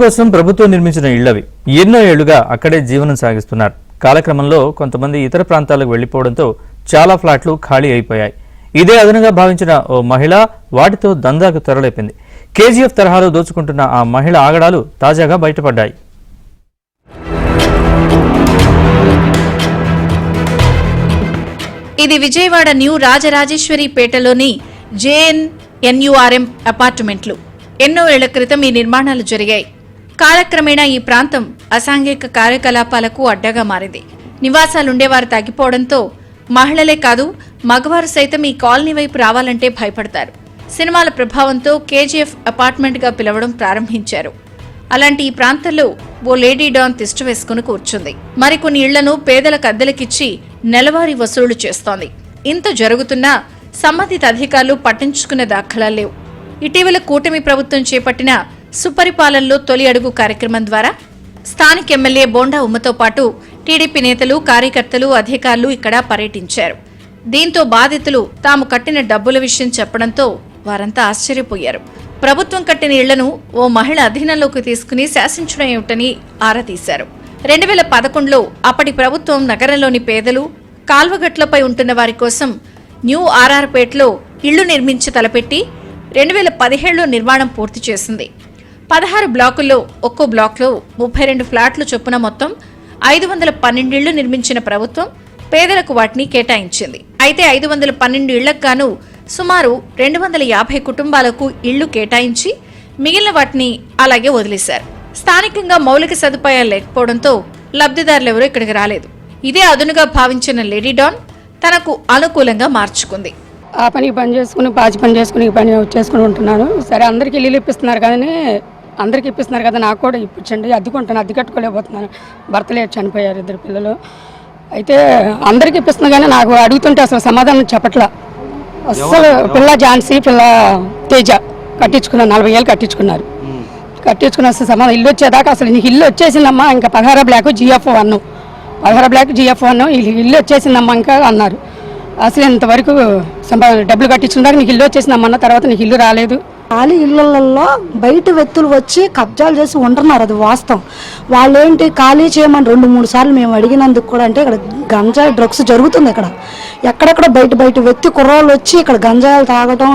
కోసం ప్రభుత్వం నిర్మించిన ఇళ్లవి ఎన్నో ఏళ్లుగా అక్కడే జీవనం సాగిస్తున్నారు. కాలక్రమంలో కొంతమంది ఇతర ప్రాంతాలకు వెళ్లిపోవడంతో చాలా ఫ్లాట్లు ఖాళీ అయిపోయాయి. ఇదే అదనంగా భావించిన ఓ మహిళ వాటితో దందాకు తెరలేపింది. కేజీఎఫ్ తరహాలో దోచుకుంటున్న ఆ మహిళ ఆగడాలు తాజాగా బయటపడ్డాయి. ఇది విజయవాడ న్యూ రాజరాజేశ్వరిపేటలోని JNNURM అపార్ట్మెంట్లు. ఎన్నో ఏళ్ల క్రితం ఈ నిర్మాణాలు జరిగాయి. కాలక్రమేణా ఈ ప్రాంతం అసాంఘిక కార్యకలాపాలకు అడ్డగా మారింది. నివాసాలుండేవారు తగ్గిపోవడంతో మహిళలే కాదు మగవారు సైతం ఈ కాలనీ వైపు రావాలంటే భయపడతారు. సినిమాల ప్రభావంతో కేజీఎఫ్ అపార్ట్మెంట్గా పిలవడం ప్రారంభించారు. అలాంటి ఈ ప్రాంతంలో ఓ లేడీ డాన్ తిష్ట వేసుకుని కూర్చుంది. మరికొన్ని ఇళ్లను పేదలకు అద్దెలకిచ్చి నెలవారీ వసూలు చేస్తోంది. ఇంత జరుగుతున్నా సంబంధిత అధికారులు పట్టించుకునే దాఖలా లేవు. ఇటీవల కూటమి ప్రభుత్వం చేపట్టిన సుపరిపాలనలో తొలి అడుగు కార్యక్రమం ద్వారా స్థానిక ఎమ్మెల్యే బోండా ఉమ్మతో పాటు టీడీపీ నేతలు, కార్యకర్తలు, అధికారులు ఇక్కడ పర్యటించారు. దీంతో బాధితులు తాము కట్టిన డబ్బుల విషయం చెప్పడంతో వారంతా ఆశ్చర్యపోయారు. ప్రభుత్వం కట్టిన ఇళ్లను ఓ మహిళ అధీనంలోకి తీసుకుని శాసించడం ఏమిటని ఆరా తీశారు. 2011లో అప్పటి ప్రభుత్వం నగరంలోని పేదలు, కాల్వగట్లపై ఉంటున్న వారి కోసం న్యూ RRపేటలో ఇళ్లు నిర్మించి తలపెట్టి 2017లో నిర్మాణం పూర్తి చేసింది. 16 బ్లాకుల్లో ఒక్కో బ్లాక్లో 32 ఫ్లాట్లు చొప్పున మొత్తం 512 ఇళ్లు నిర్మించిన ప్రభుత్వం పేదలకు వాటిని కేటాయించింది. అయితే 512 ఇళ్లకు గాను సుమారు 250 కుటుంబాలకు ఇళ్లు కేటాయించి మిగిలిన వాటిని అలాగే వదిలేశారు. స్థానికంగా మౌలిక సదుపాయాలు లేకపోవడంతో లబ్ధిదారులెవరూ ఇక్కడికి రాలేదు. ఇదే అదునుగా భావించిన లేడీ డాన్ తనకు అనుకూలంగా మార్చుకుంది. ఆ పని చేసుకుని పాచి పని చేసుకుని పని చేసుకుని ఉంటున్నాను. సరే అందరికీ ఇల్లు ఇప్పిస్తున్నారు కానీ అందరికీ ఇప్పిస్తున్నారు కదా, నాకు కూడా ఇప్పించండి. అద్దెకుంటాను, అద్దె కట్టుకోలేకపోతున్నాను. భర్త లేరు, చనిపోయారు, 2 పిల్లలు. అయితే అందరికీ ఇప్పిస్తున్నా కానీ నాకు అడుగుతుంటే అసలు సమాధానం చెప్పట్లా. అస్సలు పిల్ల ఝాన్సీ, పిల్ల తేజ కట్టించుకున్నారు, 40 ఏళ్ళు కట్టించుకున్నారు. కట్టించుకున్న సమాధానం ఇల్లు వచ్చేదాకా అసలు నీకు ఇల్లు వచ్చేసిందమ్మా, ఇంకా 16 బ్లాక్ GF1 ఇల్లు వచ్చేసిందమ్మా ఇంకా అన్నారు. అసలు ఇంతవరకు డబ్బులు కట్టించుకున్నాక నీకు ఇల్లు వచ్చేసిందమ్మన్న తర్వాత నీకు ఇల్లు రాలేదు. ఖాళీ ఇళ్లలో బయట వ్యక్తులు వచ్చి కబ్జాలు చేసి ఉంటున్నారు, అది వాస్తవం. వాళ్ళు ఏంటి ఖాళీ చేయమని 2-3 సార్లు మేము అడిగినందుకు కూడా, అంటే ఇక్కడ గంజాయి డ్రగ్స్ జరుగుతుంది. ఎక్కడెక్కడ బయట వ్యక్తి కుర్రోళ్ళు వచ్చి ఇక్కడ గంజాయిలు తాగడం,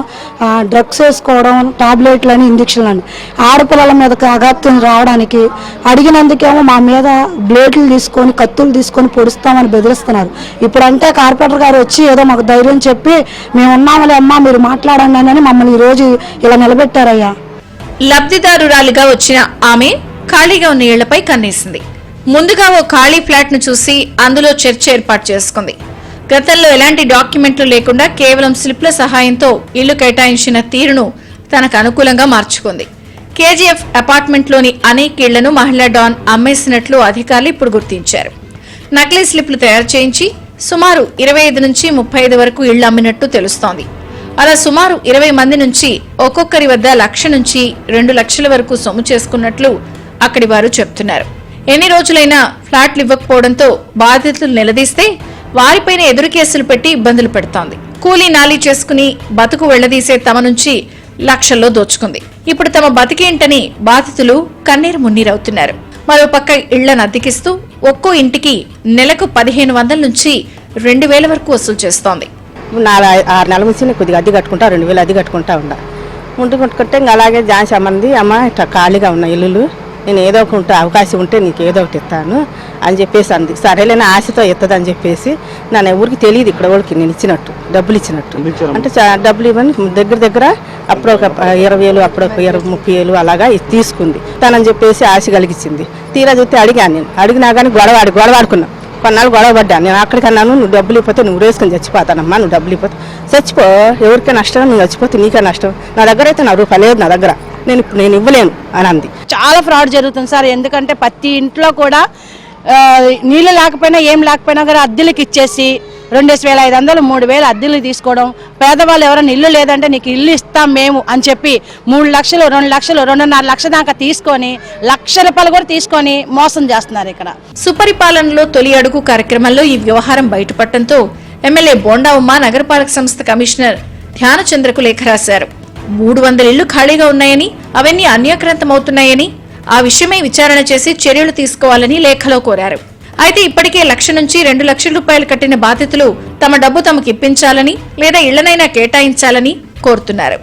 డ్రగ్స్ వేసుకోవడం, టాబ్లెట్లని, ఇంజక్షన్లని, ఆడపిల్లల మీదకి అఘాత్యం రావడానికి అడిగినందుకేమో మా మీద బ్లేడ్లు తీసుకొని, కత్తులు తీసుకొని పొడుస్తామని బెదిరిస్తున్నారు. ఇప్పుడంటే కార్పొరేటర్ గారు వచ్చి ఏదో మాకు ధైర్యం చెప్పి మేము ఉన్నాములే అమ్మా మీరు మాట్లాడండి అని మమ్మల్ని ఈరోజు ఇలా నిలబెట్టారయ్యా. లబ్ధిదారురాలిగా వచ్చిన ఆమె ఖాళీగా ఉన్న ఇళ్లపై కన్నేసింది. ముందుగా ఓ ఖాళీ ఫ్లాట్ ను చూసి అందులో చర్చ ఏర్పాటు చేసుకుంది. గతంలో ఎలాంటి డాక్యుమెంట్లు లేకుండా కేవలం స్లిప్ల సహాయంతో ఇళ్లు కేటాయించిన తీరును తనకు అనుకూలంగా మార్చుకుంది. కేజీఎఫ్ అపార్ట్మెంట్లోని అనేక ఇళ్లను మహిళా డాన్ అమ్మేసినట్లు అధికారులు ఇప్పుడు గుర్తించారు. నకిలీ స్లిప్లు తయారు చేయించి సుమారు 25 నుంచి 35 వరకు ఇళ్లు అమ్మినట్టు తెలుస్తోంది. అలా సుమారు 20 మంది నుంచి ఒక్కొక్కరి వద్ద 1,00,000 నుంచి 2 లక్షల వరకు సొమ్ము చేసుకున్నట్లు అక్కడి వారు చెబుతున్నారు. ఎన్ని రోజులైనా ఫ్లాట్లు ఇవ్వకపోవడంతో బాధితులు నిలదీస్తే వారిపైన ఎదురు కేసులు పెట్టి ఇబ్బందులు పెడుతోంది. కూలీ నాలీ చేసుకుని బతుకు వెళ్లదీసే తమ నుంచి లక్షల్లో దోచుకుంది. ఇప్పుడు తమ బతికేంటని బాధితులు కన్నీరు మున్నీరవుతున్నారు. మరోపక్క ఇళ్లను అద్దెకిస్తూ ఒక్కో ఇంటికి నెలకు 1,500 నుంచి 2,000 వరకు వసూలు చేస్తోంది. 6 నెలల నుంచి కొద్దిగా అద్దె కట్టుకుంటా, 2,000 అద్దె కట్టుకుంటా ఉండుకుంటే ఇంకా అలాగే ఝాన్సీ అమ్మంది, అమ్మ ఇట్లా ఖాళీగా ఉన్న ఇల్లులు నేను ఏదో ఒకటి అవకాశం ఉంటే నీకు ఏదో ఒకటి ఇస్తాను అని చెప్పేసి అంది. సరేలేని ఆశతో ఇస్తుంది అని చెప్పేసి నన్ను ఎవరికి తెలియదు ఇక్కడ వాళ్ళకి నేను ఇచ్చినట్టు, డబ్బులు ఇచ్చినట్టు. అంటే డబ్బులు ఇవ్వని దగ్గర అప్పుడు ఒక 20,000 అప్పుడు ఒక 30,000 అలాగా తీసుకుంది. తనని చెప్పేసి ఆశ కలిగించింది. తీరా చూస్తే నేను అడిగినా కానీ గొడవాడుకున్నా. కొన్నాళ్ళు గొడవపడ్డాను. నేను అక్కడికి అన్నాను, నువ్వు డబ్బులు ఇవ్వతే నువ్వు వేసుకొని చచ్చిపోతానమ్మా, నువ్వు డబ్బులు ఇవ్వతే చచ్చిపో, ఎవరికే నష్టం, నువ్వు చచ్చిపోతే నీకే నష్టం, నా దగ్గర అయితే నా రూపాయలు లేదు, నా దగ్గర నేను ఇవ్వలేను అని అంది. చాలా ఫ్రాడ్ జరుగుతుంది సార్. ఎందుకంటే ప్రతి ఇంట్లో కూడా నీళ్ళు లేకపోయినా ఏం లేకపోయినా కూడా అద్దెలకు ఇచ్చేసి 2,500, 3,000 అద్దెలు తీసుకోవడం. పేదవాళ్ళు ఎవరైనా ఇల్లు లేదంటే నీకు ఇల్లు ఇస్తాం మేము అని చెప్పి 3 లక్షలు, 2 లక్షలు, 2.5 లక్షల దాకా తీసుకొని ₹1,00,000 కూడా తీసుకొని మోసం చేస్తున్నారు ఇక్కడ. సుపరిపాలనలో తొలి అడుగు కార్యక్రమంలో ఈ వ్యవహారం బయటపడటంతో ఎమ్మెల్యే బోండా ఉమ్మ నగరపాలక సంస్థ కమిషనర్ ధ్యానచంద్రకు లేఖ రాశారు. 300 ఇళ్లు ఖాళీగా ఉన్నాయని, అవన్నీ అన్యాక్రాంతమవుతున్నాయని, ఆ విషయమై విచారణ చేసి చర్యలు తీసుకోవాలని లేఖలో కోరారు. అయితే ఇప్పటికే 1,00,000 నుంచి 2 లక్షల రూపాయలు కట్టిన బాధితులు తమ డబ్బు తమకు ఇప్పించాలని లేదా ఇళ్లనైనా కేటాయించాలని కోరుతున్నారు.